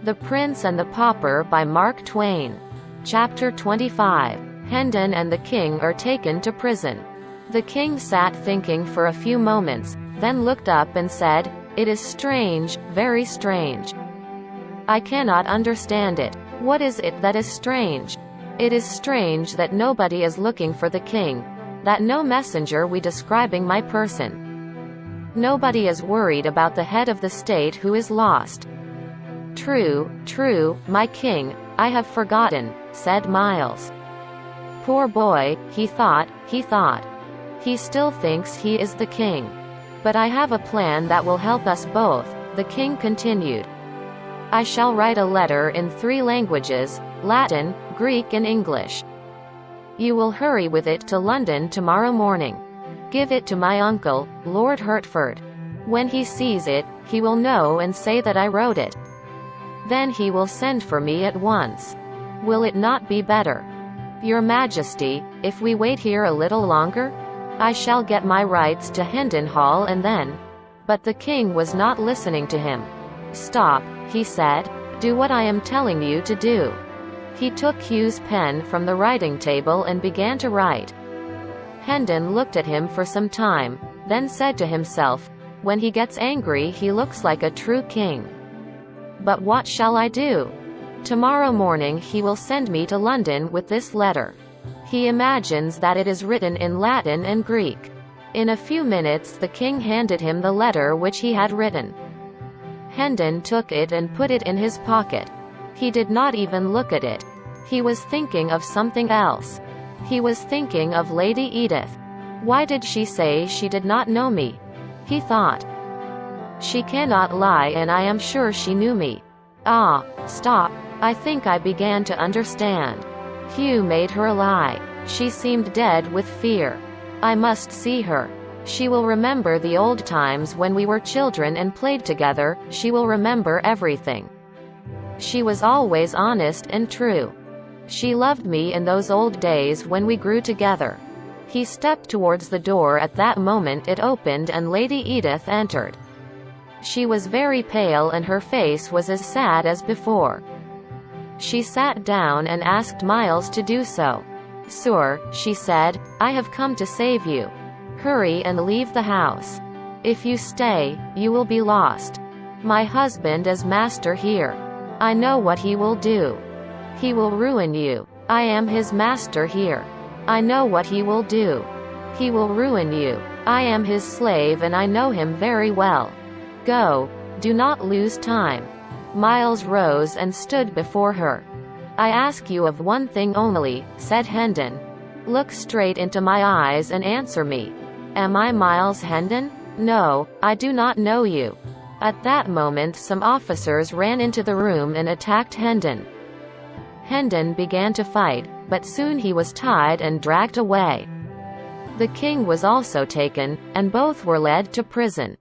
The Prince and the Pauper by Mark Twain. Chapter 25. Hendon and the king are taken to prison. The king sat thinking for a few moments, then looked up and said, "It is strange, very strange. I cannot understand it. What is it that is strange? It is strange that nobody is looking for the king, that no messenger we describing my person. Nobody is worried about the head of the state who is lost." True, my king, I have forgotten," said Miles. "Poor boy, he thought. He still thinks he is the king. But I have a plan that will help us both," the king continued. "I shall write a letter in 3 languages, Latin, Greek and English. You will hurry with it to London tomorrow morning. Give it to my uncle, Lord Hertford. When he sees it, he will know and say that I wrote it. Then he will send for me at once. Will it not be better? Your Majesty, if we wait here a little longer? I shall get my rights to Hendon Hall and then—" But the king was not listening to him. "Stop," he said. "Do what I am telling you to do." He took Hugh's pen from the writing table and began to write. Hendon looked at him for some time, then said to himself, "When he gets angry he looks like a true king. But what shall I do? Tomorrow morning he will send me to London with this letter. He imagines that it is written in Latin and Greek." In a few minutes the king handed him the letter which he had written. Hendon took it and put it in his pocket. He did not even look at it. He was thinking of something else. He was thinking of Lady Edith. "Why did she say she did not know me?" he thought. "She cannot lie, and I am sure she knew me. Ah, stop. I think I began to understand. Hugh made her lie. She seemed dead with fear. I must see her. She will remember the old times when we were children and played together. She will remember everything. She was always honest and true. She loved me in those old days when we grew together." He stepped towards the door. At that moment it opened and Lady Edith entered. She was very pale and her face was as sad as before. She sat down and asked Miles to do so. "Sir," she said, "I have come to save you. Hurry and leave the house. If you stay, you will be lost. My husband is master here. I know what he will do. He will ruin you. I am his master here. I know what he will do. He will ruin you. I am his slave and I know him very well. Go. Do not lose time." Miles rose and stood before her. "I ask you of one thing only," said Hendon. "Look straight into my eyes and answer me. Am I Miles Hendon? No, I do not know you." At that moment some officers ran into the room and attacked Hendon. Hendon began to fight, but soon he was tied and dragged away. The king was also taken, and both were led to prison.